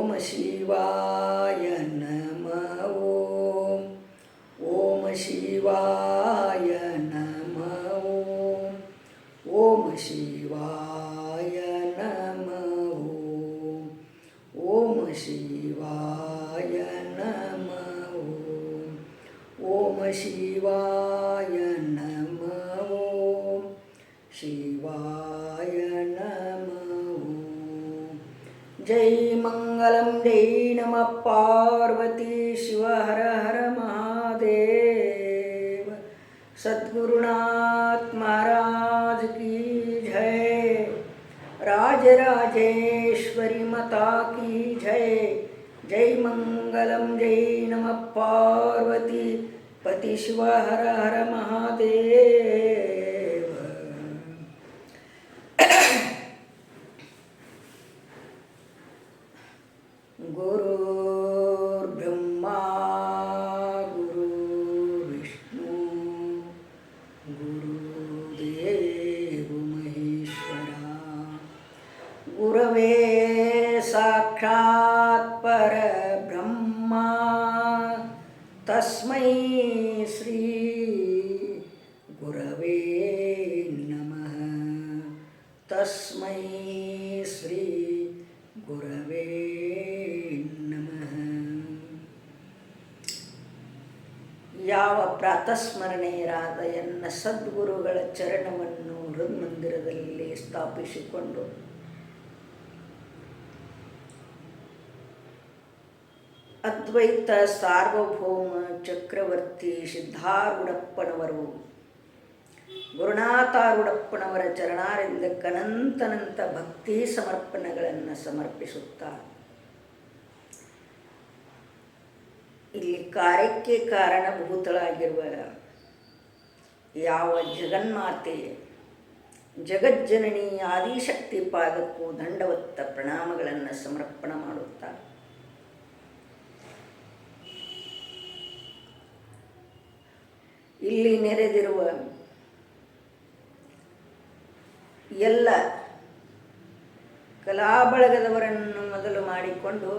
ಓಂ ಶಿವಾಯ ನಮಃ ಓಂ. ಓಂ ಶಿವಾಯ ನಮಃ ಓಂ. ಓಂ ಶಿವಾಯ ನಮಃ ಓಂ. ಓಂ ಶಿವಾಯ ನಮಃ ಓಂ. ಓಂ ಶಿವಾಯ ನಮಃ ಓಂ. ಶಿವಾಯ ನಮಃ ಓಂ. ಜೈ ಮಂಗಲಂ ಜೈ ನಮಃ ಪಾರ್ವತಿ ಶಿವ ಹರ ಹರ महादेव. सद्गुरुनाथ महाराज की जय. राजराजेश्वरी माता की जय. जय मंगलम जय नमः पार्वती पति शिव हर हर महादेव. गुरुर्ब्रह्मा गुरुर्विष्णु गुरुदेव महेश्वरा. गुरवे साक्षात् परब्रह्मा तस्मै श्री गुरवे नमः. तस्मै श्री गुरवे ನಮಃ. ಯಾವ ಪ್ರಾತಸ್ಮರಣೆಯರಾದ ಎನ್ನ ಸದ್ಗುರುಗಳ ಚರಣವನ್ನು ಹೃನ್ಮಂದಿರದಲ್ಲಿ ಸ್ಥಾಪಿಸಿಕೊಂಡು ಅದ್ವೈತ ಸಾರ್ವಭೌಮ ಚಕ್ರವರ್ತಿ ಸಿದ್ಧಾರೂಢಪ್ಪನವರು ಗುರುನಾಥಾರೂಢಪ್ಪನವರ ಚರಣಾರವಿಂದಕ್ಕೆ ಅನಂತನಂತ ಭಕ್ತಿ ಸಮರ್ಪಣೆಗಳನ್ನು ಸಮರ್ಪಿಸುತ್ತಾ ಇಲ್ಲಿ ಕಾರ್ಯಕ್ಕೆ ಕಾರಣಭೂತಳಾಗಿರುವ ಯಾವ ಜಗನ್ಮಾತೆ ಜಗಜ್ಜನನಿ ಆದಿಶಕ್ತಿ ಪಾದಕ್ಕೂ ದಂಡವತ್ತ ಪ್ರಣಾಮಗಳನ್ನು ಸಮರ್ಪಣೆ ಮಾಡುತ್ತಾ ಇಲ್ಲಿ ನೆರೆದಿರುವ ಎಲ್ಲ ಕಲಾಬಳಗದವರನ್ನು ಮೊದಲು ಮಾಡಿಕೊಂಡು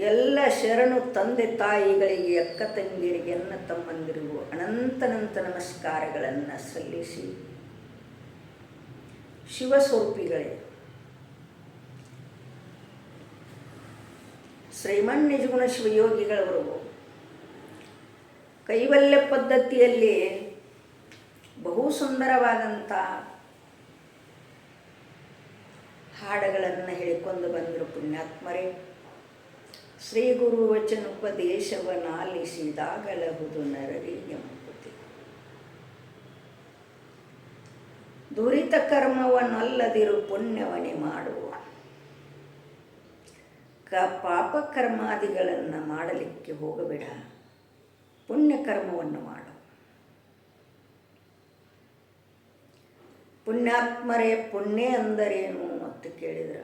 ಎಲ್ಲ ಶರಣು ತಂದೆ ತಾಯಿಗಳಿಗೆ ಅಕ್ಕ ತಂಗಿಯರಿಗೆ ಅಣ್ಣ ತಮ್ಮಂದಿರಿಗೂ ಅನಂತನಂತ ನಮಸ್ಕಾರಗಳನ್ನು ಸಲ್ಲಿಸಿ ಶಿವಸ್ವರೂಪಿಗಳೇ ಶ್ರೀಮನ್ ನಿಜಗುಣ ಶಿವಯೋಗಿಗಳವರು ಕೈವಲ್ಯ ಪದ್ಧತಿಯಲ್ಲಿ ಬಹು ಸುಂದರವಾದಂಥ ಹಾಡುಗಳನ್ನು ಹೇಳಿಕೊಂಡು ಬಂದರು ಪುಣ್ಯಾತ್ಮರೇ. ಶ್ರೀ ಗುರು ವಚನೋಪದೇಶವನ್ನಾಲಿಸಿದಾಗಲಹುದು ನರರಿಗೆ ಮುಕ್ತಿ. ದುರಿತ ಕರ್ಮವನ್ನಲ್ಲದಿರು ಪುಣ್ಯವನೇ ಮಾಡುವ. ಪಾಪ ಕರ್ಮಾದಿಗಳನ್ನು ಮಾಡಲಿಕ್ಕೆ ಹೋಗಬೇಡ, ಪುಣ್ಯಕರ್ಮವನ್ನು ಮಾಡು. ಪುಣ್ಯಾತ್ಮರೇ, ಪುಣ್ಯ ಅಂದರೇನು ಅಂತ ಕೇಳಿದ್ರೆ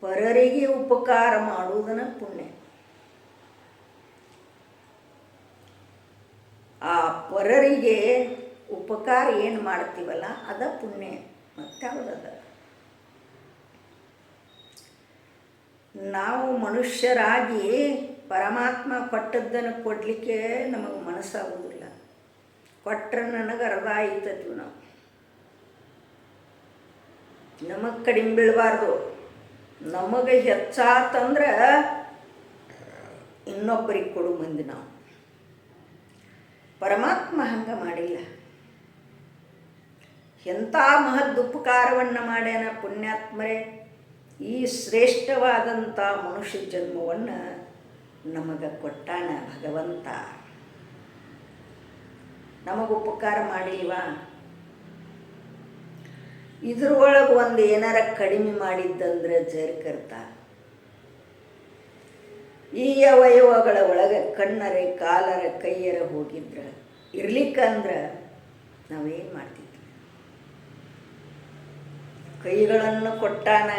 ಪರರಿಗೆ ಉಪಕಾರ ಮಾಡುವುದನ್ನು ಪುಣ್ಯ. ಆ ಪರರಿಗೆ ಉಪಕಾರ ಏನು ಮಾಡ್ತೀವಲ್ಲ ಅದ ಪುಣ್ಯ, ಮತ್ತಾವುದದ. ನಾವು ಮನುಷ್ಯರಾಗಿ ಪರಮಾತ್ಮ ಕೊಟ್ಟದ್ದನ್ನು ಕೊಡಲಿಕ್ಕೆ ನಮಗೆ ಮನಸ್ಸಾಗುವುದಿಲ್ಲ. ಕೊಟ್ಟರೆ ನನಗೆ ಅರ್ಧ ಆಯ್ತತ್ವಿ ನಾವು. ನಮಗೆ ಕಡಿಮೆ ಬೀಳಬಾರ್ದು. ನಮಗೆ ಹೆಚ್ಚಾತಂದ್ರೆ ಇನ್ನೊಬ್ಬರಿಗೆ ಕೊಡು ಮಂದಿ ನಾವು. ಪರಮಾತ್ಮ ಹಂಗೆ ಮಾಡಿಲ್ಲ. ಎಂಥ ಮಹದ್ ಉಪಕಾರವನ್ನು ಮಾಡ್ಯಾನ ಪುಣ್ಯಾತ್ಮರೇ. ಈ ಶ್ರೇಷ್ಠವಾದಂಥ ಮನುಷ್ಯ ಜನ್ಮವನ್ನು ನಮಗೆ ಕೊಟ್ಟಾನ ಭಗವಂತ. ನಮಗೆ ಉಪಕಾರ ಮಾಡಿಲ್ವಾ? ಇದ್ರೊಳಗೆ ಒಂದು ಏನಾರ ಕಡಿಮೆ ಮಾಡಿದ್ದಂದ್ರೆ ಜರ್ಕರ್ತ. ಈ ಅವಯವಗಳ ಒಳಗೆ ಕಣ್ಣರೆ ಕಾಲರ ಕೈಯರ ಹೋಗಿದ್ರೆ ಇರ್ಲಿಕ್ಕಂದ್ರೆ ನಾವೇನು ಮಾಡ್ತಿದ್ವಿ? ಕೈಗಳನ್ನು ಕೊಟ್ಟಾನ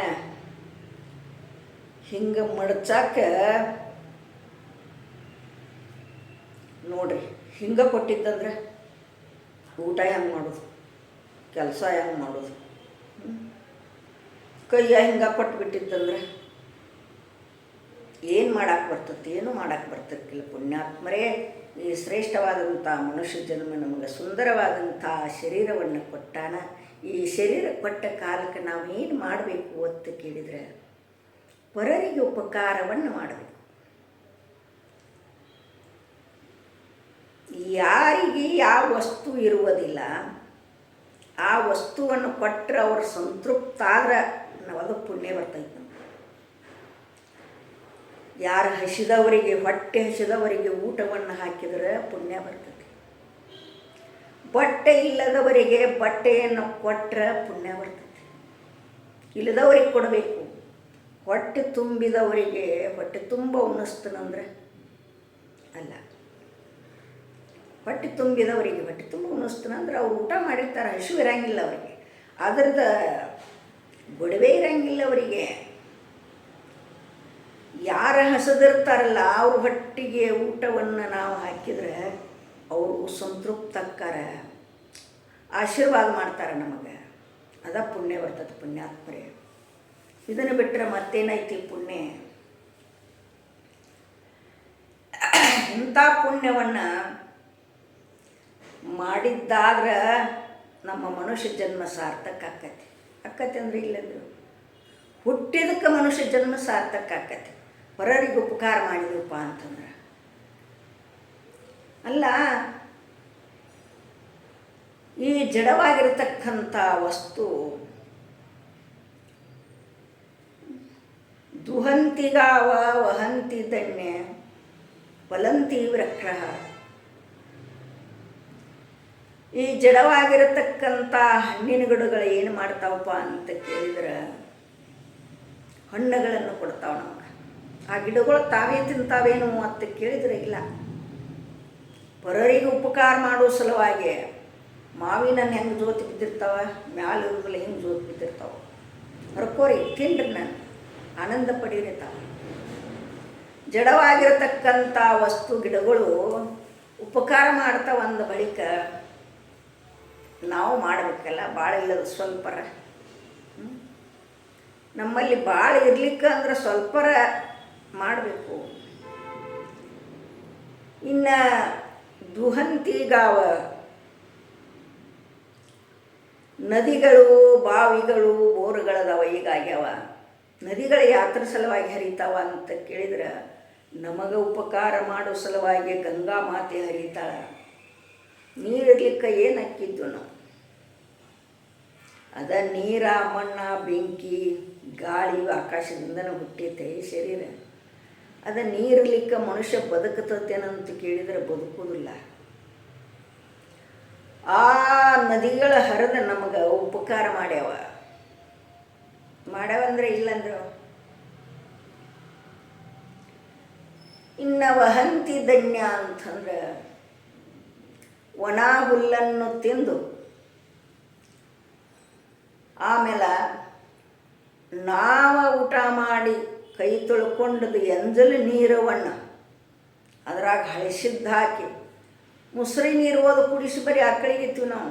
ಹಿಂಗೆ ಮಡಚಾಕ. ನೋಡ್ರಿ, ಹಿಂಗೆ ಕೊಟ್ಟಿದ್ದಂದ್ರೆ ಊಟ ಹೆಂಗೆ ಮಾಡೋದು, ಕೆಲಸ ಹೆಂಗೆ ಮಾಡೋದು? ಕೈಯ ಹಿಂಗೆ ಕೊಟ್ಬಿಟ್ಟಿತ್ತಂದ್ರೆ ಏನು ಮಾಡಕ್ಕೆ ಬರ್ತತಿ? ಏನೂ ಮಾಡಕ್ಕೆ ಬರ್ತಿರ್ಕಿಲ್ಲ. ಪುಣ್ಯಾತ್ಮರೇ ಈ ಶ್ರೇಷ್ಠವಾದಂಥ ಮನುಷ್ಯ ಜನ್ಮ ನಮಗೆ ಸುಂದರವಾದಂಥ ಶರೀರವನ್ನು ಕೊಟ್ಟಾನ. ಈ ಶರೀರ ಕೊಟ್ಟ ಕಾಲಕ್ಕೆ ನಾವು ಏನು ಮಾಡಬೇಕು ಅಂತ ಕೇಳಿದರೆ ಪರರಿಗೆ ಉಪಕಾರವನ್ನು ಮಾಡಬೇಕು. ಯಾರಿಗೆ ಯಾವ ವಸ್ತು ಇರುವುದಿಲ್ಲ ಆ ವಸ್ತುವನ್ನು ಕೊಟ್ಟರೆ ಅವರು ಸಂತೃಪ್ತ ಆದ್ರೆ ಅದು ಪುಣ್ಯ ಬರ್ತೈತೆ. ಯಾರು ಹಸಿದವರಿಗೆ, ಹೊಟ್ಟೆ ಹಸಿದವರಿಗೆ ಊಟವನ್ನು ಹಾಕಿದರೆ ಪುಣ್ಯ ಬರ್ತದೆ. ಬಟ್ಟೆ ಇಲ್ಲದವರಿಗೆ ಬಟ್ಟೆಯನ್ನು ಕೊಟ್ಟರೆ ಪುಣ್ಯ ಬರ್ತದೆ. ಇಲ್ಲದವರಿಗೆ ಕೊಡಬೇಕು. ಹೊಟ್ಟೆ ತುಂಬಿದವರಿಗೆ ಹೊಟ್ಟೆ ತುಂಬ ಉಣಿಸ್ತಾನಂದ್ರೆ ಅಲ್ಲ, ಹೊಟ್ಟೆ ತುಂಬಿದವರಿಗೆ ಹೊಟ್ಟೆ ತುಂಬ ಉಣಿಸ್ತಾನಂದ್ರೆ ಅವ್ರು ಊಟ ಮಾಡಿರ್ತಾರೆ, ಹಸಿವು ಇರಂಗಿಲ್ಲ ಅವರಿಗೆ, ಅದ್ರದ್ದು ಗೊಡವೆ ಇರಂಗಿಲ್ಲ ಅವರಿಗೆ. ಯಾರು ಹಸದಿರ್ತಾರಲ್ಲ ಅವ್ರ ಹೊಟ್ಟಿಗೆ ಊಟವನ್ನು ನಾವು ಹಾಕಿದರೆ ಅವರು ಸಂತೃಪ್ತಕ್ಕಾರ, ಆಶೀರ್ವಾದ ಮಾಡ್ತಾರೆ ನಮಗೆ. ಅದ ಪುಣ್ಯ ಬರ್ತದೆ. ಪುಣ್ಯಾತ್ಮರೇ, ಇದನ್ನು ಬಿಟ್ಟರೆ ಮತ್ತೇನೈತಿ ಪುಣ್ಯ? ಇಂಥ ಪುಣ್ಯವನ್ನು ಮಾಡಿದ್ದಾದ್ರೆ ನಮ್ಮ ಮನುಷ್ಯ ಜನ್ಮ ಸಾರ್ಥಕ ಆಕತಿ. ಅಂದ್ರೆ ಇಲ್ಲಂದ್ರು ಹುಟ್ಟಿದಕ್ಕೆ ಮನುಷ್ಯ ಜನ್ಮ ಸಾರ್ಥಕ ಆಕತಿ. ಪರರಿಗೆ ಉಪಕಾರ ಮಾಡಿದಪ್ಪ ಅಂತಂದ್ರೆ ಅಲ್ಲ. ಈ ಜಡವಾಗಿರತಕ್ಕಂಥ ವಸ್ತು ದುಹಂತಿಗಾವ ವಹಂತಿ ಧನ್ಯ ಫಲಂತಿ ವೃಕ್ಷಃ. ಈ ಜಡವಾಗಿರತಕ್ಕಂಥ ಹಣ್ಣಿನ ಗಿಡಗಳು ಏನು ಮಾಡ್ತಾವಪ್ಪ ಅಂತ ಕೇಳಿದ್ರೆ ಹಣ್ಣುಗಳನ್ನು ಕೊಡ್ತಾವೆ ನಮಗೆ. ಆ ಗಿಡಗಳು ತಾವೇ ತಿಂತಾವೇನು ಅಂತ ಕೇಳಿದರೆ ಇಲ್ಲ, ಪರರಿಗೆ ಉಪಕಾರ ಮಾಡೋ ಸಲುವಾಗಿ ಮಾವಿನ ಹೆಂಗೆ ಜೋತಿ ಬಿದ್ದಿರ್ತಾವ, ಮ್ಯಾಲಿರುಗಲ್ಲ ಹೆಂಗೆ ಜೋತಿ ಬಿದ್ದಿರ್ತಾವೆ, ಹರ್ಕೋರಿ ತಿನ್ರಿ, ನಾನು ಆನಂದ ಪಡೀರಿ. ತಾವು ಜಡವಾಗಿರತಕ್ಕಂಥ ವಸ್ತು ಗಿಡಗಳು ಉಪಕಾರ ಮಾಡ್ತಾವ ಅಂದ ಬಳಿಕ ನಾವು ಮಾಡಬೇಕಲ್ಲ. ಭಾಳ ಇಲ್ಲದ ಸ್ವಲ್ಪರ, ನಮ್ಮಲ್ಲಿ ಭಾಳ ಇರ್ಲಿಕ್ಕೆ ಅಂದ್ರೆ ಸ್ವಲ್ಪರ ಮಾಡಬೇಕು. ಇನ್ನು ದುಹಂತಿಗಾವ ನದಿಗಳು, ಬಾವಿಗಳು, ಬೋರುಗಳದಾವ, ಈಗಾಗ್ಯಾವ. ನದಿಗಳು ಯಾತ್ರ ಸಲುವಾಗಿ ಹರಿತಾವ ಅಂತ ಕೇಳಿದ್ರೆ ನಮಗೆ ಉಪಕಾರ ಮಾಡೋ ಸಲುವಾಗಿ ಗಂಗಾ ಮಾತೆ ಹರಿತಾಳ. ನೀರಿರ್ಲಿಕ್ಕೆ ಏನು ಹಾಕಿದ್ದು ನಾವು? ಅದ ನೀರ, ಮಣ್ಣ, ಬೆಂಕಿ, ಗಾಳಿ, ಆಕಾಶದಿಂದನೂ ಹುಟ್ಟೈತೆ ಈ ಶರೀರ. ಅದ ನೀರಿರ್ಲಿಕ್ಕೆ ಮನುಷ್ಯ ಬದುಕತೇನಂತ ಕೇಳಿದರೆ ಬದುಕುವುದಿಲ್ಲ. ಆ ನದಿಗಳ ಹರಿದ ನಮಗೆ ಉಪಕಾರ ಮಾಡ್ಯಾವಂದ್ರೆ ಇಲ್ಲಂದ್ರೆ. ಇನ್ನು ವಹಂತಿ ಧನ್ಯ ಅಂತಂದ್ರೆ ಒಣ ಹುಲ್ಲನ್ನು ತಿಂದು ಆಮೇಲೆ ನಾವು ಊಟ ಮಾಡಿ ಕೈ ತೊಳ್ಕೊಂಡದು ಎಂಜಲು ನೀರವನ್ನು ಅದ್ರಾಗ ಹಳಸಿದ್ದು ಹಾಕಿ ಮುಸ್ರಿ ನೀರು ಓದು ಕುಡಿಸಿ ಬರೀ ಆಕಳಿಗಿತ್ತೀವಿ ನಾವು.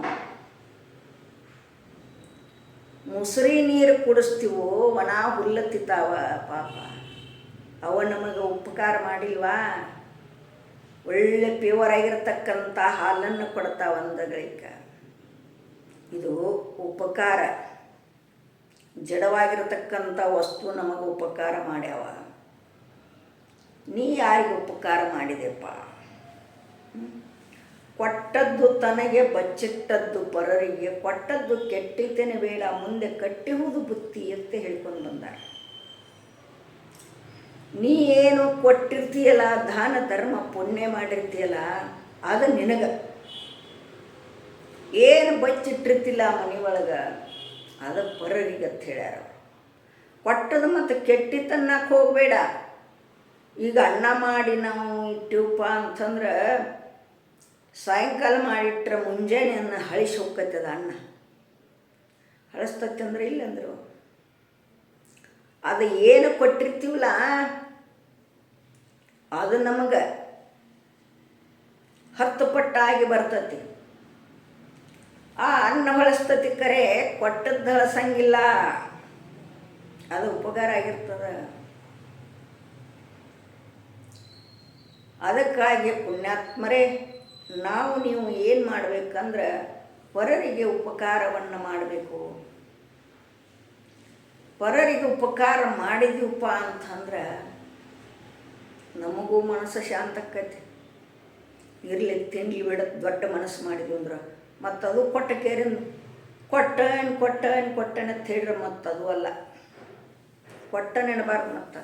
ಮುಸ್ರಿ ನೀರು ಕುಡಿಸ್ತೀವೋ, ಒಣ ಹುಲ್ಲು ತಿಂತಾವ ಪಾಪ, ಅವ ನಮಗೆ ಉಪಕಾರ ಮಾಡಿಲ್ವಾ? ಒಳ್ಳೆ ಪ್ಯೂರ್ ಆಗಿರತಕ್ಕಂಥ ಹಾಲನ್ನು ಕೊಡ್ತಾವ ಅಂದಗಳಿಕ. ಇದು ಉಪಕಾರ. ಜಡವಾಗಿರತಕ್ಕಂಥ ವಸ್ತು ನಮಗೆ ಉಪಕಾರ ಮಾಡ್ಯಾವ. ನೀ ಯಾರಿಗೆ ಉಪಕಾರ ಮಾಡಿದೆಪ್ಪ? ಕೊಟ್ಟದ್ದು ತನಗೆ, ಬಚ್ಚಿಟ್ಟದ್ದು ಪರರಿಗೆ, ಕೊಟ್ಟದ್ದು ಕೆಟ್ಟಿತೇನೆ ಬೇಡ, ಮುಂದೆ ಕಟ್ಟಿಹುದು ಬುತ್ತಿ ಅಂತ ಹೇಳ್ಕೊಂಡು ಬಂದಾರೆ. ನೀ ಏನು ಕೊಟ್ಟಿರ್ತೀಯಲ್ಲ, ದಾನ ಧರ್ಮ ಪುಣ್ಯ ಮಾಡಿರ್ತೀಯಲ್ಲ, ಅದು ನಿನಗೆ. ಏನು ಬಚ್ಚಿಟ್ಟಿರ್ತಿಲ್ಲ ಮನೆ ಒಳಗೆ, ಅದು ಪರರಿಗೆ ಅಂತ ಹೇಳ್ಯಾರ. ಕೊಟ್ಟದು ಮತ್ತು ಕೆಟ್ಟಿತನ್ನಕ್ಕೆ ಹೋಗಬೇಡ. ಈಗ ಅನ್ನ ಮಾಡಿ ನಾವು ಇಟ್ಟಿವಪ್ಪ ಅಂತಂದ್ರೆ ಸಾಯಂಕಾಲ ಮಾಡಿಟ್ರೆ ಮುಂಜಾನೆ ಅನ್ನ ಹಳಿಸಿ ಹೋಗ್ತದ. ಅನ್ನ ಹಳಸ್ತತಿ ಅಂದ್ರೆ ಇಲ್ಲಂದ್ರು ಅದು ಏನು ಕೊಟ್ಟಿರ್ತೀವಲ್ಲ ಅದು ನಮಗೆ 10 ಪಟ್ಟಾಗಿ ಬರ್ತತಿ. ಆ ಅನ್ನ ಹೊಳಸ್ತತಿ, ಕರೆ ಕೊಟ್ಟದ್ದು ಹಳಸಂಗಿಲ್ಲ. ಅದು ಉಪಕಾರ ಆಗಿರ್ತದೆ. ಅದಕ್ಕಾಗಿ ಪುಣ್ಯಾತ್ಮರೇ, ನಾವು ನೀವು ಏನು ಮಾಡಬೇಕಂದ್ರೆ ಪರರಿಗೆ ಉಪಕಾರವನ್ನು ಮಾಡಬೇಕು. ಪರರಿಗೆ ಉಪಕಾರ ಮಾಡಿದೀವಪ್ಪ ಅಂತಂದ್ರೆ ನಮಗೂ ಮನಸ್ಸು ಶಾಂತಕ್ಕೈತಿ. ಇರಲಿ ತಿನ್ಲಿ ಬಿಡ, ದೊಡ್ಡ ಮನಸ್ಸು ಮಾಡಿದ್ವಿ ಅಂದ್ರೆ ಮತ್ತದು ಕೊಟ್ಟ ಕೇರಿಂದ ಕೊಟ್ಟನೆ ಅಂತ ಹೇಳ್ರೆ ಮತ್ತದು ಅಲ್ಲ. ಕೊಟ್ಟನೆನಬಾರ್ದು. ಮತ್ತು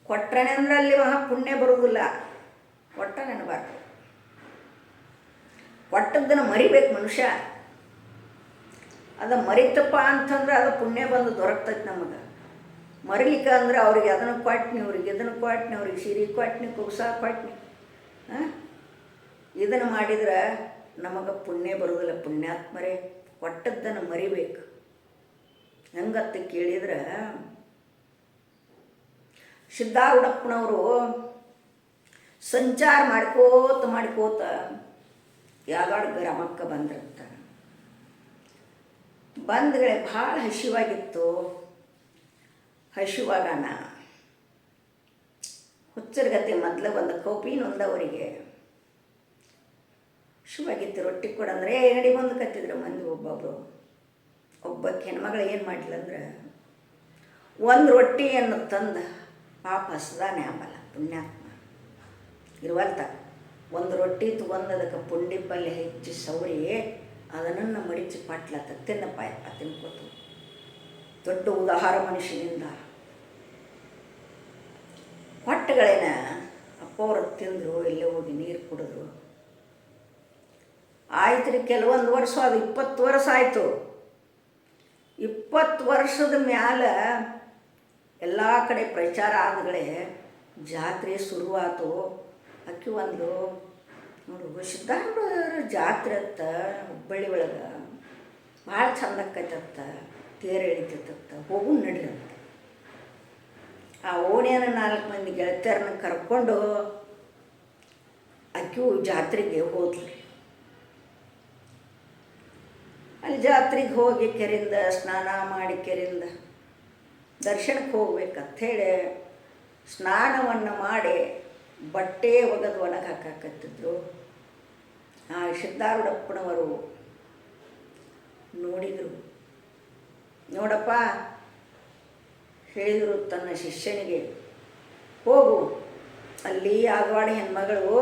ಕೊಟ್ಟನೆ ಅಂದ್ರೆ ಅಲ್ಲಿ ಪುಣ್ಯ ಬರೋದಿಲ್ಲ. ಕೊಟ್ಟನೆನಬಾರ್ದು. ಕೊಟ್ಟದ್ದನ್ನು ಮರಿಬೇಕು ಮನುಷ್ಯ. ಅದು ಮರಿತಪ್ಪ ಅಂತಂದ್ರೆ ಅದು ಪುಣ್ಯ ಬಂದು ದೊರಕ್ತೈತಿ ನಮಗೆ. ಮರಿಲಿಕ್ಕೆ ಅಂದ್ರೆ ಅವ್ರಿಗೆ ಅದನ್ನು ಕೊಟ್ನಿ, ಅವ್ರಿಗೆ ಇದನ್ನು ಕೊಟ್ನಿ, ಅವ್ರಿಗೆ ಸೀರೆ ಕೊಟ್ನಿ, ಕುಗ್ಸ ಕೊಟ್ನಿ, ಇದನ್ನು ಮಾಡಿದ್ರೆ ನಮಗೆ ಪುಣ್ಯ ಬರೋದಿಲ್ಲ. ಪುಣ್ಯಾತ್ಮರೇ, ಕೊಟ್ಟದ್ದನ್ನು ಮರಿಬೇಕು. ಹೆಂಗತ್ತ ಕೇಳಿದ್ರೆ ಸಿದ್ಧಾರೂಢಪ್ಪನವರು ಸಂಚಾರ ಮಾಡ್ಕೋತ ಯಾವ್ದಾಡು ಗ್ರಾಮಕ್ಕೆ ಬಂದ್ರಂತ. ಬಂದ್ಗಳೇ ಭಾಳ ಹಸಿವಾಗಿತ್ತು. ಹಸಿವಾಗಣ ಹುಚ್ಚರ್ಗತಿ ಮೊದಲು ಒಂದು ಕೋಪಿನೊಂದವರಿಗೆ ಹಸಿವಾಗಿತ್ತು. ರೊಟ್ಟಿ ಕೊಡಂದ್ರೆ ನಡಿ ಬಂದು ಕತ್ತಿದ್ರು ಮಂದಿ. ಒಬ್ಬಕ್ಕೆ ಹೆಣ್ಮಗಳು ಏನು ಮಾಡಿಲ್ಲ ಅಂದ್ರೆ ಒಂದು ರೊಟ್ಟಿಯನ್ನು ತಂದು ಪಾಪ ಹಸ್ದಾನೆ ಆಂಬಲ್ಲ ಪುಣ್ಯಾತ್ಮ ಇರುವಲ್ತ. ಒಂದು ರೊಟ್ಟಿ ತೊಗೊಂಡು ಅದಕ್ಕೆ ಪುಂಡಿ ಪಲ್ಯ ಹೆಚ್ಚಿ ಸೌರಿ ಅದನ್ನು ಮಡಿಚಿ ಪಾಟ್ಲತ್ತ ತಿನ್ನಪ್ಪ ಯಪ್ಪ ತಿನ್ಕೋತು. ದೊಡ್ಡ ಉದಾಹಾರ ಮನುಷ್ಯನಿಂದ ಹೊಟ್ಟೆಗಳೇನ ಅಪ್ಪವ್ರು ತಿಂದರು, ಎಲ್ಲೇ ಹೋಗಿ ನೀರು ಕುಡಿದ್ರು. ಆಯ್ತು ರೀ, ಕೆಲವೊಂದು ವರ್ಷ, ಅದು 20 ವರ್ಷ ಆಯಿತು. 20 ವರ್ಷದ ಮ್ಯಾಲ ಎಲ್ಲ ಕಡೆ ಪ್ರಚಾರ ಆದಗಳೇ ಜಾತ್ರೆ ಶುರುವಾತು. ಅಕ್ಕಿ ಒಂದು ನೋಡು ಸಿದ್ಧಾರೂಢರ ಜಾತ್ರೆ ಅತ್ತ ಹುಬ್ಬಳ್ಳಿ ಒಳಗೆ ಭಾಳ ಚಂದಕ್ಕೈತತ್ತ. ತೇರು ಎಳಿತೈತತ್ತ. ಹೋಗು ನಡಿರಂತ. ಆ ಓಣಿಯನ 4 ಮಂದಿ ಗೆಳತಿಯರನ್ನ ಕರ್ಕೊಂಡು ಅಕ್ಕಿಯು ಜಾತ್ರೆಗೆ ಹೋದ್ಲಿ. ಅಲ್ಲಿ ಜಾತ್ರೆಗೆ ಹೋಗಿ ಕೆರೆಯಿಂದ ಸ್ನಾನ ಮಾಡಿ ಕೆರೆಯಿಂದ ದರ್ಶನಕ್ಕೆ ಹೋಗ್ಬೇಕಂಥೇಳಿ ಸ್ನಾನವನ್ನು ಮಾಡಿ ಬಟ್ಟೆ ಒಗೆದು ಒಣಗಿ ಹಾಕಾಕತ್ತಿದ್ರು. ಆ ಸಿದ್ಧಾರೂಢಪ್ಪನವರು ನೋಡಿದರು. ನೋಡಪ್ಪ ಹೇಳಿದರು ತನ್ನ ಶಿಷ್ಯನಿಗೆ, ಹೋಗು ಅಲ್ಲಿ ಆಗವಾಡಿ ಹೆಣ್ಮಗಳು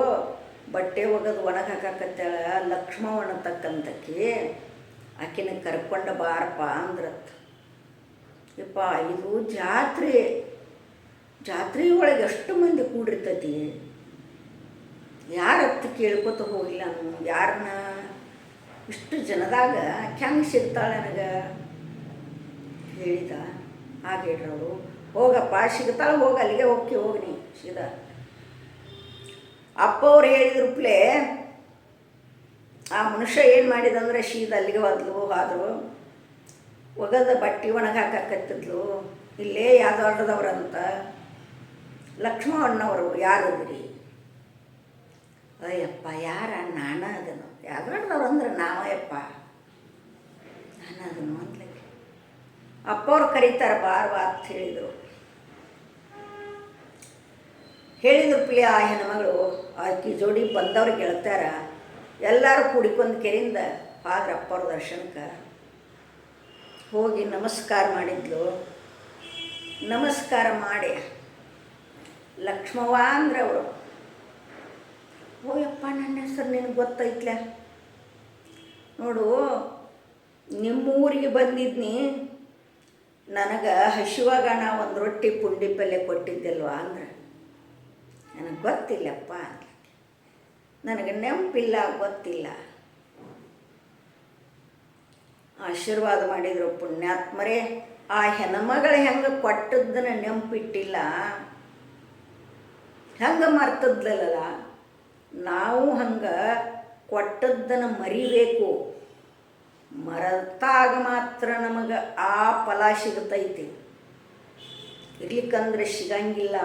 ಬಟ್ಟೆ ಒಗೆದು ಒಣಗಿ ಹಾಕಾಕತ್ತಾಳ, ಲಕ್ಷ್ಮವ್ವನ ತಕ್ಕಂತಕ್ಕಿ, ಆಕಿನ ಕರ್ಕೊಂಡು ಬಾರಪ್ಪ ಅಂದ್ರತ್. ಯಪ್ಪ ಇದು ಜಾತ್ರೆ ಒಳಗೆ ಎಷ್ಟು ಮಂದಿ ಕೂಡಿರ್ತೈತಿ, ಯಾರತ್ತು ಕೇಳ್ಕೊತ ಹೋಗಿಲ್ಲ ನಾನು. ಯಾರನ್ನ ಇಷ್ಟು ಜನದಾಗ ಹೆಂಗೆ ಸಿಗ್ತಾಳೆ ನನಗೆ ಹೇಳಿದ. ಹಾಗೆ ಹೇಳ್ರವರು, ಹೋಗಪ್ಪ ಸಿಗ್ತಾಳೆ, ಹೋಗಿ ಅಲ್ಲಿಗೆ ಹೋಗಿ ನೀ ಸೀದಾ. ಅಪ್ಪ ಅವ್ರು ಹೇಳಿದ್ರುಪ್ಲೆ ಆ ಮನುಷ್ಯ ಏನು ಮಾಡಿದಂದ್ರೆ ಸೀದಾ ಅಲ್ಲಿಗೆ ಹೋದ್ರು. ಒಗದ ಬಟ್ಟೆ ಒಣಗಿ ಹಾಕತ್ತಿದ್ಲು. ಇಲ್ಲೇ ಯಾವ್ದವ್ರದಂತ ಲಕ್ಷ್ಮಣ್ಣವರು ಯಾರದ್ರಿ? ಅಯ್ಯಪ್ಪ ಯಾರ? ನಾನು ಅದನ್ನು. ಯಾವ್ದವ್ರು ಅಂದ್ರೆ ನಾವಯ್ಯಪ್ಪ, ನಾನು ಅದನ್ನು ಅಂದ್ಲಕ್ಕೆ. ಅಪ್ಪವ್ರು ಕರೀತಾರೆ ಬಾರ್ವಾ ಅಂತ ಹೇಳಿದ್ರು ಪ್ಲೇ. ಆ ಹೆಣ್ಮಗಳು ಆಕಿ ಜೋಡಿ ಬಂದವ್ರಿಗೆ ಹೇಳ್ತಾರ. ಎಲ್ಲರೂ ಕೂಡಿಕೊಂಡು ಕೆರೆಯಿಂದ ಆದ್ರೆ ಅಪ್ಪವ್ರ ದರ್ಶನಕ್ಕೆ ಹೋಗಿ ನಮಸ್ಕಾರ ಮಾಡಿದ್ಲು. ನಮಸ್ಕಾರ ಮಾಡಿ ಲಕ್ಷ್ಮವ್ವ ಅಂದ್ರೆ ಅವರು, ಓಯಪ್ಪ ನನ್ನ ಹೆಸರು ನಿನಗೆ ಗೊತ್ತೈತ್ಲ, ನೋಡು ನಿಮ್ಮೂರಿಗೆ ಬಂದಿದ್ನಿ, ನನಗೆ ಹಸಿವಾಗ ನಾ ಒಂದು ರೊಟ್ಟಿ ಪುಂಡಿ ಪಲ್ಯ ಕೊಟ್ಟಿದ್ದಲ್ವ ಅಂದ್ರೆ, ನನಗೆ ಗೊತ್ತಿಲ್ಲಪ್ಪ, ನನಗೆ ನೆನಪಿಲ್ಲ, ಗೊತ್ತಿಲ್ಲ. ಆಶೀರ್ವಾದ ಮಾಡಿದರು ಪುಣ್ಯಾತ್ಮರೇ. ಆ ಹೆಣ್ಮಗಳು ಹೆಂಗೆ ಕೊಟ್ಟದ್ದನ್ನು ನೆನಪಿಟ್ಟಿಲ್ಲ, ಹೆಂಗೆ ಮರ್ತದ್ಲಲ್ಲ. ನಾವು ಹಂಗೆ ಕೊಟ್ಟದ್ದನ್ನು ಮರಿಬೇಕು. ಮರೆತಾಗ ಮಾತ್ರ ನಮಗೆ ಆ ಫಲ ಸಿಗ್ತೈತಿ, ಇರ್ಲಿಕ್ಕಂದ್ರೆ ಸಿಗಂಗಿಲ್ಲ.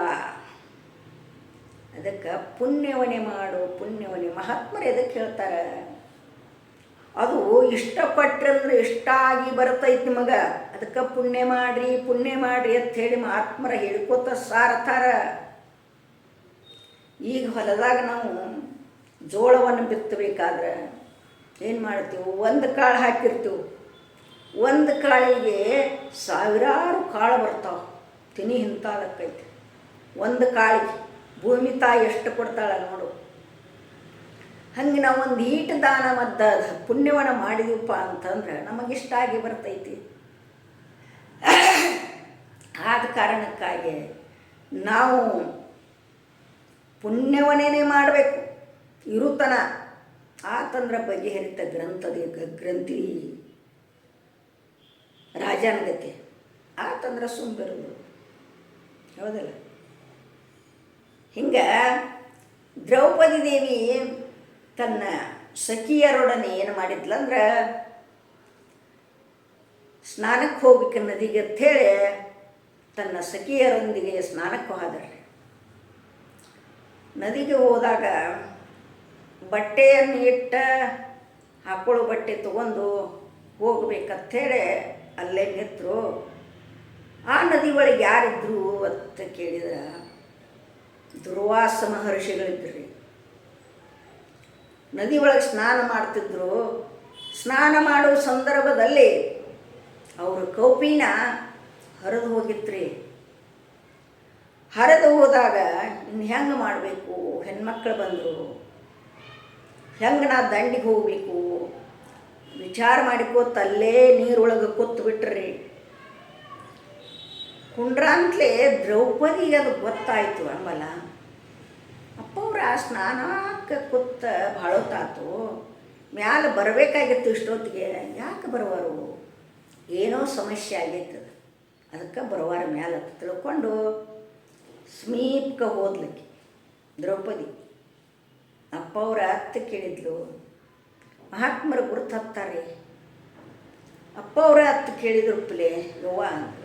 ಅದಕ್ಕೆ ಪುಣ್ಯವನೆ ಮಾಡು, ಪುಣ್ಯವನೆ. ಮಹಾತ್ಮರು ಎದಕ್ಕೆ ಹೇಳ್ತಾರೆ? ಅದು ಇಷ್ಟಪಟ್ರಂದ್ರೆ ಇಷ್ಟ ಆಗಿ ಬರ್ತೈತಿ ನಿಮಗೆ, ಅದಕ್ಕೆ ಪುಣ್ಯ ಮಾಡಿರಿ ಅಂಥೇಳಿ ಮಹಾತ್ಮರ ಹೇಳ್ಕೊತ ಸಾರತಾರ. ಈಗ ಹೊಲದಾಗ ನಾವು ಜೋಳವನ್ನು ಬಿತ್ತಬೇಕಾದ್ರೆ ಏನು ಮಾಡ್ತೀವಿ, ಒಂದು ಕಾಳು ಹಾಕಿರ್ತೀವಿ, ಒಂದು ಕಾಳಿಗೆ ಸಾವಿರಾರು ಕಾಳು ಬರ್ತಾವೆ. ತಿನಿ ಹಿಂತಾಲಕ್ಕೈತಿ ಒಂದು ಕಾಳಿಗೆ. ಭೂಮಿ ತಾಯಿ ಎಷ್ಟು ಕೊಡ್ತಾಳೆ ನೋಡು. ಹಂಗೆ ನಾವು ಒಂದು ಈಟು ದಾನ ಮದ್ದ ಪುಣ್ಯವನ್ನು ಮಾಡಿದೀವಪ್ಪ ಅಂತಂದ್ರೆ ನಮಗಿಷ್ಟ ಆಗಿ ಬರ್ತೈತಿ. ಆದ ಕಾರಣಕ್ಕಾಗಿ ನಾವು ಪುಣ್ಯವನ್ನೇ ಮಾಡಬೇಕು. ಇರುತನ ಆತಂದ್ರೆ ಬಗೆಹರಿತ ಗ್ರಂಥಿ ರಾಜನಗತಿ ಆತಂದ್ರೆ ಸುಂಬರುವುದು. ಹೌದಲ್ಲ? ಹಿಂಗೆ ದ್ರೌಪದಿ ದೇವಿ ತನ್ನ ಸಖಿಯರೊಡನೆ ಏನು ಮಾಡಿದ್ಲಂದ್ರೆ, ಸ್ನಾನಕ್ಕೆ ಹೋಗ್ಬೇಕು ನದಿಗೆ ಅಂಥೇಳಿ ತನ್ನ ಸಖಿಯರೊಂದಿಗೆ ಸ್ನಾನಕ್ಕೆ ಹೋದಳು. ನದಿಗೆ ಹೋದಾಗ ಬಟ್ಟೆಯನ್ನು ಹಾಕೊಳ್ಳೋ ಬಟ್ಟೆ ತೊಗೊಂಡು ಹೋಗ್ಬೇಕಂಥೇಳಿ ಅಲ್ಲೇ ನಿಂತರು. ಆ ನದಿ ಒಳಗೆ ಯಾರಿದ್ರು ಅಂತ ಕೇಳಿದ್ರೆ ದುರ್ವಾಸ ಮಹರ್ಷಿಗಳಿದ್ರಿ. ನದಿ ಒಳಗೆ ಸ್ನಾನ ಮಾಡ್ತಿದ್ರು. ಸ್ನಾನ ಮಾಡೋ ಸಂದರ್ಭದಲ್ಲಿ ಅವರು ಕೌಪಿನ ಹರಿದು ಹೋಗಿತ್ರಿ. ಹರಿದು ಹೋದಾಗ ಇನ್ನು ಹೆಂಗೆ ಮಾಡಬೇಕು, ಹೆಣ್ಮಕ್ಳು ಬಂದರು, ಹೆಂಗೆ ನಾ ದಂಡಿಗೆ ಹೋಗಬೇಕು ವಿಚಾರ ಮಾಡಿಕೋತ ಅಲ್ಲೇ ನೀರೊಳಗೆ ಕೂತು ಬಿಟ್ರಿ. ಕುಂಡ್ರಾಂತಲೇ ದ್ರೌಪದಿಗೆ ಅದು ಗೊತ್ತಾಯಿತು. ಅಂಬಲ್ಲ ಅಪ್ಪವ್ರ ಸ್ನಾನಕ್ಕೆ ಕೂತ ಭಾಳೊತ್ತಾತು, ಮ್ಯಾಲೆ ಬರಬೇಕಾಗಿತ್ತು ಇಷ್ಟೊತ್ತಿಗೆ, ಯಾಕೆ ಬರುವರು, ಏನೋ ಸಮಸ್ಯೆ ಆಗೈತದ, ಅದಕ್ಕೆ ಬರುವಾರ ಮ್ಯಾಲೆ ತಿಳ್ಕೊಂಡು ಸಮೀಪಕ್ಕೆ ಹೋದ್ಲಕ್ಕೆ ದ್ರೌಪದಿ. ಅಪ್ಪವ್ರ ಅತ್ತೆ ಕೇಳಿದ್ಲು, ಮಹಾತ್ಮರು ಗುರುತು ಹತ್ತಾರೆ. ಅಪ್ಪವ್ರ ಅತ್ತೆ ಕೇಳಿದ್ರು, ಪ್ಲೇ ಯವ್ವ ಅಂತ,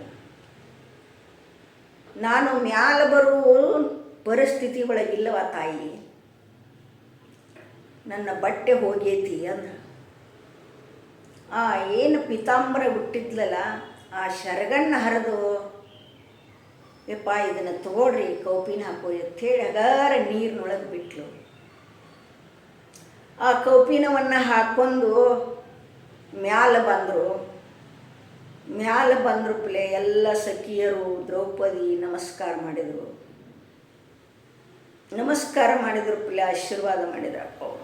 ನಾನು ಮ್ಯಾಲ ಬರುವ ಪರಿಸ್ಥಿತಿ ಒಳಗಿಲ್ಲವ ತಾಯಿ, ನನ್ನ ಬಟ್ಟೆ ಹೋಗೈತಿ ಅಂದ್ರೆ. ಏನು ಪಿತಾಂಬರ ಹುಟ್ಟಿದ್ಲಲ್ಲ ಆ ಶರಗಣ್ಣ ಹರಿದು, ಯಪ್ಪ ಇದನ್ನು ತಗೊಳ್ರಿ ಕೌಪಿನ ಹಾಕೋ ಅಂಥೇಳಿ ಹಗಾರ ನೀರಿನೊಳಗೆ ಬಿಟ್ಲು. ಆ ಕೌಪಿನವನ್ನು ಹಾಕ್ಕೊಂಡು ಮ್ಯಾಲೆ ಬಂದರು ಪ್ಲೇ ಎಲ್ಲ ಸಖಿಯರು ದ್ರೌಪದಿ ನಮಸ್ಕಾರ ಮಾಡಿದರು. ಪ್ಲೇ ಆಶೀರ್ವಾದ ಮಾಡಿದ್ರು. ಅಪ್ಪ ಅವರು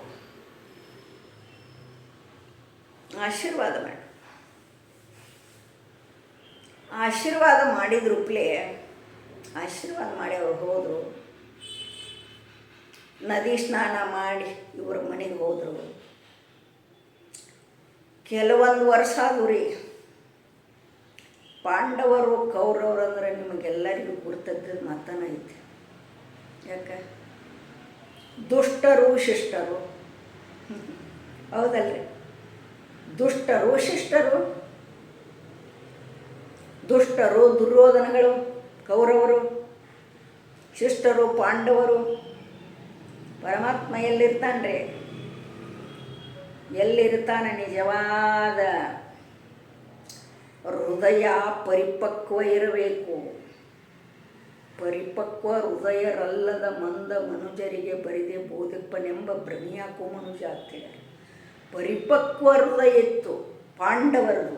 ಆಶೀರ್ವಾದ ಮಾಡಿದ್ರು ಪ್ಲೇ. ಆಶೀರ್ವಾದ ಮಾಡಿ ಅವ್ರು ಹೋದರು. ನದಿ ಸ್ನಾನ ಮಾಡಿ ಇವ್ರ ಮನೆಗೆ ಹೋದರು. ಕೆಲವೊಂದು ವರ್ಷ ಆದವು ರೀ. ಪಾಂಡವರು ಕೌರವರು ಅಂದ್ರೆ ನಿಮಗೆಲ್ಲರಿಗೂ ಗುರ್ತದ್ದು ಮಾತನ ಐತಿ. ಯಾಕೆ ದುಷ್ಟರು ಶಿಷ್ಟರು, ಹೌದಲ್ರಿ? ದುಷ್ಟರು ಶಿಷ್ಟರು, ದುಷ್ಟರು ದುರ್ಯೋಧನಗಳು ಕೌರವರು, ಶಿಷ್ಟರು ಪಾಂಡವರು. ಪರಮಾತ್ಮ ಎಲ್ಲಿರ್ತಾನ್ರಿ? ಎಲ್ಲಿರ್ತಾನೆ? ನಿಜವಾದ ಹೃದಯ ಪರಿಪಕ್ವ ಇರಬೇಕು. ಪರಿಪಕ್ವ ಹೃದಯರಲ್ಲದ ಮಂದ ಮನುಜರಿಗೆ ಬರಿದೆ ಬೋಧಪ್ಪನೆಂಬ ಭ್ರಮಿಯಾಕೋ ಮನುಜ ಅಂತೇಳಿ. ಪರಿಪಕ್ವ ಹೃದಯ ಇತ್ತು ಪಾಂಡವರದು.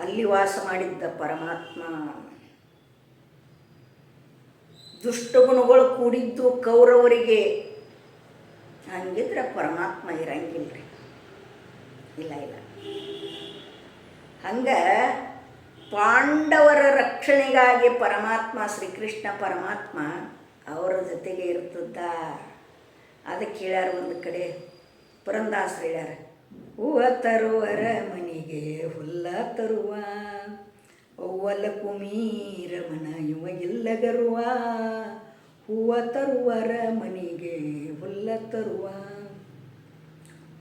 ಅಲ್ಲಿ ವಾಸ ಮಾಡಿದ್ದ ಪರಮಾತ್ಮ. ದುಷ್ಟಗುಣಗಳು ಕೂಡಿದ್ದು ಕೌರವರಿಗೆ. ಹಂಗಿದ್ರೆ ಪರಮಾತ್ಮ ಇರಂಗಿಲ್ರಿ. ಇಲ್ಲ. ಹಂಗೆ ಪಾಂಡವರ ರಕ್ಷಣೆಗಾಗಿ ಪರಮಾತ್ಮ ಶ್ರೀಕೃಷ್ಣ ಪರಮಾತ್ಮ ಅವರ ಜೊತೆಗೆ ಇರ್ತದ. ಅದಕ್ಕೆ ಹೇಳ್ಯಾರ ಒಂದು ಕಡೆ ಪುರಂದಾಸರು ಹೇಳ್ಯಾರ, ಹೂವ ತರುವರ ಮನೆಗೆ ಹುಲ್ಲ ತರುವ, ಅವ್ವಲ ಕುಮೀರ ಮನ ಇವ ಗರುವ, ಹೂವ ತರುವರ ಮನೆಗೆ ಹುಲ್ಲ ತರುವ.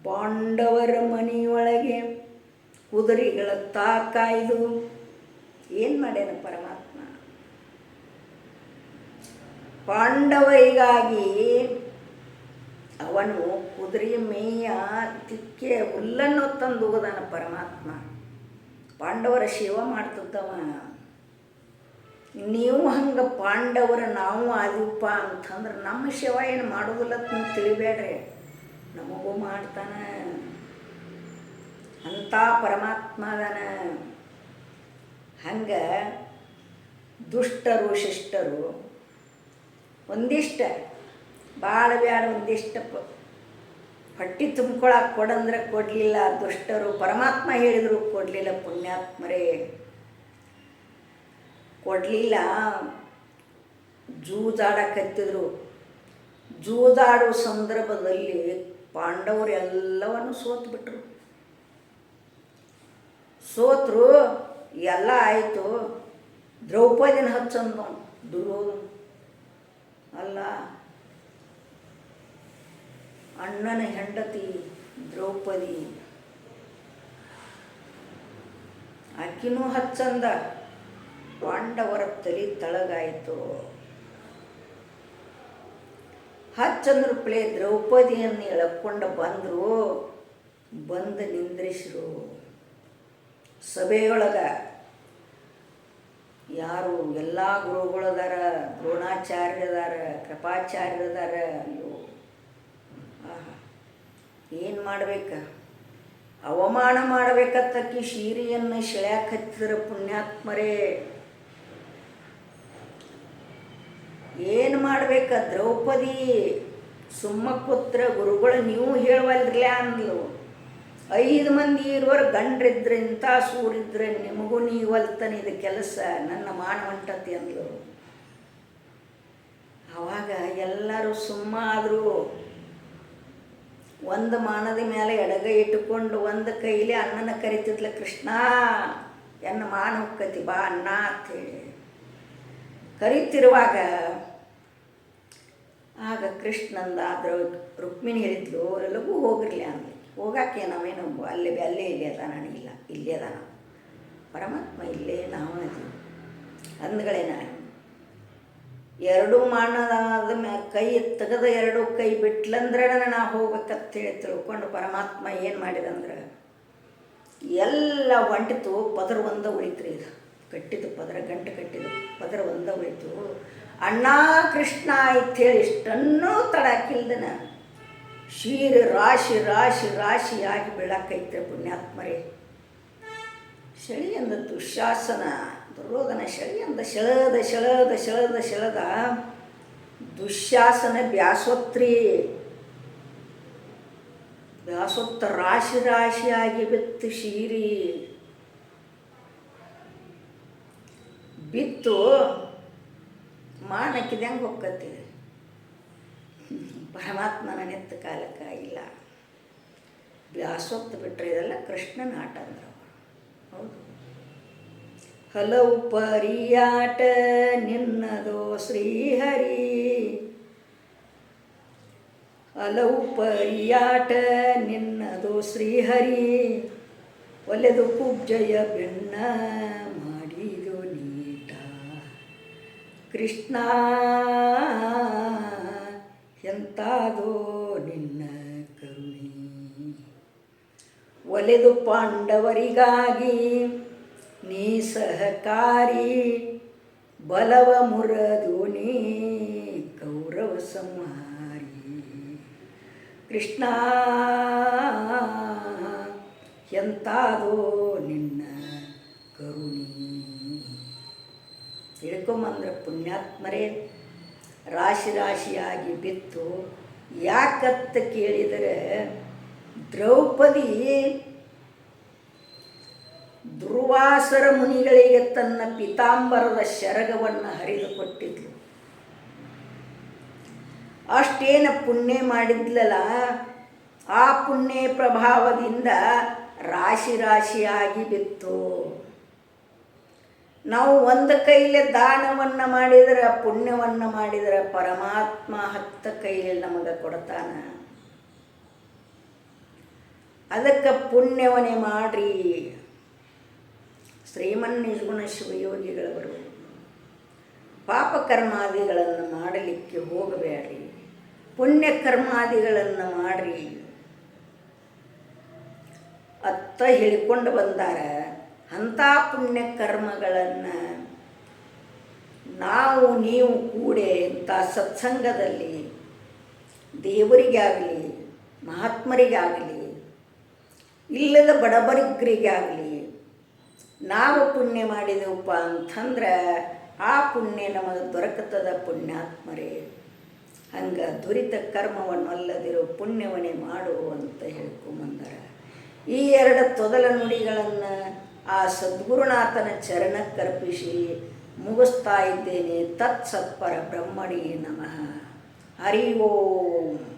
ಪಾಂಡವರ ಮನೆಯೊಳಗೆ ಕುದುರೆಗಳ ಕಾಯ್ದು ಏನು ಮಾಡ್ಯಾನ ಪರಮಾತ್ಮ? ಪಾಂಡವರಿಗಾಗಿ ಅವನು ಕುದುರೆ ಮೇಯ ತಿಕ್ಕೆ ಹುಲ್ಲನ್ನು ತಂದು ಹೋದಾನ ಪರಮಾತ್ಮ. ಪಾಂಡವರ ಸೇವೆ ಮಾಡ್ತಿದ್ದವ. ನೀವು ಹಂಗೆ ಪಾಂಡವರ ನಾವು ಆದಿವಪ್ಪ ಅಂತಂದ್ರೆ ನಮ್ಮ ಸೇವೆ ಏನು ಮಾಡೋದಿಲ್ಲ ಅಂತ ತಿಳಿಬೇಡ್ರಿ, ನಮಗೂ ಮಾಡ್ತಾನೆ. ಅಂಥ ಪರಮಾತ್ಮ ಅದಾನ. ಹಂಗೆ ದುಷ್ಟರು ಶಿಷ್ಟರು ಒಂದಿಷ್ಟ ಭಾಳ ಬ್ಯಾಡ, ಒಂದಿಷ್ಟ ಹೊಟ್ಟಿ ತುಂಬ್ಕೊಳಕ್ಕೆ ಕೊಡಂದ್ರೆ ಕೊಡಲಿಲ್ಲ. ದುಷ್ಟರು ಪರಮಾತ್ಮ ಹೇಳಿದರು ಕೊಡಲಿಲ್ಲ. ಪುಣ್ಯಾತ್ಮರೇ ಕೊಡಲಿಲ್ಲ. ಜೂಜಾಡಕತ್ತಿದ್ರು. ಜೂಜಾಡೋ ಸಂದರ್ಭದಲ್ಲಿ ಪಾಂಡವರು ಎಲ್ಲವನ್ನು ಸೋತ್ಬಿಟ್ರು. ಸೋತರು, ಎಲ್ಲ ಆಯಿತು. ದ್ರೌಪದಿನ ಹಚ್ಚಂದ ದುರ್ಯೋಧನ ಅಲ್ಲ, ಅಣ್ಣನ ಹೆಂಡತಿ ದ್ರೌಪದಿ ಆಕಿನೂ ಹಚ್ಚಂದ. ಪಾಂಡವರ ತಲೆ ತಳಗಾಯಿತು. ಹಚ್ಚಂದ್ರ ಪ್ಲೇ ದ್ರೌಪದಿಯನ್ನು ಎಳ್ಕೊಂಡು ಬಂದರು. ಬಂದು ನಿಂದ್ರಿಸ್ರು ಸಭೆಯೊಳಗೆ. ಯಾರು ಎಲ್ಲ ಗುರುಗಳದಾರ, ದ್ರೋಣಾಚಾರ್ಯದಾರ, ಕೃಪಾಚಾರ್ಯದಾರ. ಅಯ್ಯೋ ಏನು ಮಾಡ್ಬೇಕ? ಅವಮಾನ ಮಾಡ್ಬೇಕತ್ತಕ್ಕಿ ಶೀರಿಯನ್ನು ಸೆಳ್ಯಾಕ ಹತ್ತಿದ್ರ ಪುಣ್ಯಾತ್ಮರೇ. ಏನು ಮಾಡ್ಬೇಕ? ದ್ರೌಪದಿ ಸುಮ್ಮ ಕೂತ್ರ ಗುರುಗಳು ನೀವು ಹೇಳುವಲ್ರಲ್ಲ ಅಂದ್ಲು. 5 ಮಂದಿ ಇರುವರು ಗಂಡ್ರಿದ್ರೆ ಇಂಥ ಸೂರಿದ್ರೆ ನಿಮಗೂ ನೀವಲ್ತಾನೆ ಇದು ಕೆಲಸ, ನನ್ನ ಮಾನವಂಟತಿ ಅಂದ್ಲು. ಆವಾಗ ಎಲ್ಲರೂ ಸುಮ್ಮ ಆದರು. ಒಂದು ಮಾನದ ಮೇಲೆ ಎಡಗೈ ಇಟ್ಟುಕೊಂಡು ಒಂದು ಕೈಲಿ ಅಣ್ಣನ ಕರಿತಿದ್ಲ, ಕೃಷ್ಣ ಎನ್ನ ಮಾನ ಹೊಕ್ಕತಿ ಬಾ ಅಣ್ಣ ಅಂತೇಳಿ ಕರೀತಿರುವಾಗ ಆಗ ಕೃಷ್ಣಂದ ರುಕ್ಮಿಣಿ ಹೇಳಿದ್ಲು, ಎಲ್ಲಗೂ ಹೋಗಿರ್ಲಿ ಅಂದ್ಲಿ. ಹೋಗಾಕೆ ನಾವೇನು ಅಲ್ಲೇ ಇಲ್ಲೇ ಅದ, ನನಗಿಲ್ಲ ಇಲ್ಲೇ ಅದಾನ ಪರಮಾತ್ಮ, ಇಲ್ಲೇ ನಾವು ಅದೀವಿ ಅಂದ್ಗಳೇನ. 2 ಮಾನದ ಕೈ ತೆಗೆದ 2 ಕೈ ಬಿಟ್ಲಂದ್ರೆ ನಾ ಹೋಗ್ಬೇಕಂತೇಳಿ ತಿಳ್ಕೊಂಡು ಪರಮಾತ್ಮ ಏನು ಮಾಡಿದಂದ್ರೆ ಎಲ್ಲ ಹೊಂಟಿತು. ಪದರ ಒಂದ ಉಳಿತ್ರಿ. ಇದು ಕಟ್ಟಿದ್ದು ಪದರ, ಗಂಟು ಕಟ್ಟಿದ್ದು ಪದರ ಒಂದ ಉಳಿತು. ಅಣ್ಣ ಕೃಷ್ಣ ಇತ್ತೇಳಿ ಇಷ್ಟನ್ನೂ ತಡಾಕಿಲ್ದನ ಶೀರ ರಾಶಿ ರಾಶಿ ರಾಶಿಯಾಗಿ ಬೀಳಕ್ಕೈತೆ ಪುಣ್ಯಾತ್ಮರೇ. ಶಳಿ ಅಂದ ದುಶ್ಯಾಸನ, ದುರ್ಯೋಧನ ಶಳಿ ಅಂದ ಶಳದ ಶಳದ ಶಳದ ಶಳದ ದುಶ್ಯಾಸನ ಬ್ಯಾಸೊತ್ರಿ. ಬ್ಯಾಸೊತ್ತ ರಾಶಿ ರಾಶಿಯಾಗಿ ಬಿತ್ತು ಶೀರಿ. ಬಿತ್ತು ಮಾನಕ್ಕಿದ ಹೆಂಗೆ ಹೊಕ್ಕತಿ? ಪರಮಾತ್ಮನ ನೆತ್ತ ಕಾಲಕ್ಕೆ ಇಲ್ಲ. ಬ್ಯಾಸೊತ್ತು ಬಿಟ್ಟರೆ ಇದೆಲ್ಲ ಕೃಷ್ಣನ ಆಟ ಅಂದ್ರೆ. ಹೌದು, ಹಲವು ಪರಿಯಾಟ ನಿನ್ನದೋ ಶ್ರೀಹರಿ, ಹಲವು ಪರಿಯಾಟ ನಿನ್ನದೋ ಶ್ರೀಹರಿ, ಒಲೆದು ಕುಬ್ಜಯ ಬೆಣ್ಣ ಮಾಡಿದೋ ನೀಟ ಕೃಷ್ಣ, ಎಂತಾದೋ ನಿನ್ನ ಕರುಣಿ. ಒಲೆದು ಪಾಂಡವರಿಗಾಗಿ ನೀ ಸಹಕಾರಿ, ಬಲವ ಮುರದು ನೀ ಕೌರವ ಸಂಹಾರಿ ಕೃಷ್ಣ, ಎಂತಾದೋ ನಿನ್ನ ಕರುಣಿ. ತಿಳ್ಕೊಂಬಂದ್ರೆ ಪುಣ್ಯಾತ್ಮರೇ, ರಾಶಿ ರಾಶಿಯಾಗಿ ಬಿತ್ತು. ಯಾಕತ್ತ ಕೇಳಿದರೆ ದ್ರೌಪದಿ ದುರ್ವಾಸರ ಮುನಿಗಳಿಗೆ ತನ್ನ ಪಿತಾಂಬರದ ಶರಗವನ್ನು ಹರಿದು ಕೊಟ್ಟಿದ್ಲು. ಅಷ್ಟೇನು ಪುಣ್ಯ ಮಾಡಿದ್ಲಲ್ಲ, ಆ ಪುಣ್ಯ ಪ್ರಭಾವದಿಂದ ರಾಶಿ ರಾಶಿಯಾಗಿ ಬಿತ್ತು. ನಾವು ಒಂದು ಕೈಲಿ ದಾನವನ್ನು ಮಾಡಿದರೆ, ಪುಣ್ಯವನ್ನು ಮಾಡಿದರೆ ಪರಮಾತ್ಮ 10 ಕೈಲಿ ನಮಗೆ ಕೊಡ್ತಾನೆ. ಅದಕ್ಕೆ ಪುಣ್ಯವನ್ನೇ ಮಾಡ್ರಿ. ಶ್ರೀಮನ್ ನಿಜಗುಣ ಶಿವಯೋಗಿಗಳವರು ಪಾಪಕರ್ಮಾದಿಗಳನ್ನು ಮಾಡಲಿಕ್ಕೆ ಹೋಗಬೇಡ್ರಿ, ಪುಣ್ಯಕರ್ಮಾದಿಗಳನ್ನು ಮಾಡ್ರಿ ಅತ್ತ ಹೇಳಿಕೊಂಡು ಬಂದಾರ. ಅಂಥ ಪುಣ್ಯ ಕರ್ಮಗಳನ್ನು ನಾವು ನೀವು ಕೂಡಿ ಇಂಥ ಸತ್ಸಂಗದಲ್ಲಿ ದೇವರಿಗಾಗಲಿ ಮಹಾತ್ಮರಿಗಾಗಲಿ ಇಲ್ಲದ ಬಡಬರಿಗರಿಗಾಗಲಿ ನಾವು ಪುಣ್ಯ ಮಾಡಿದೆವಪ್ಪ ಅಂತಂದ್ರೆ ಆ ಪುಣ್ಯ ನಮಗೆ ದೊರಕುತ್ತದೆ ಪುಣ್ಯಾತ್ಮರೇ. ಹಂಗೆ ದುರಿತ ಕರ್ಮವನ್ನಲ್ಲದಿರೋ ಪುಣ್ಯವನ್ನೇ ಮಾಡು ಅಂತ ಹೇಳ್ಕೊಂಬಂದಾರ. ಈ ಎರಡು ತೊದಲ ನುಡಿಗಳನ್ನು ಆ ಸದ್ಗುರುನಾಥನ ಚರಣಕ್ಕರ್ಪಿಸಿ ಮುಗಿಸ್ತಾ ಇದ್ದೇನೆ. ತತ್ಸತ್ಪರ ಬ್ರಹ್ಮಣಿ ನಮಃ. ಹರಿ ಓಂ.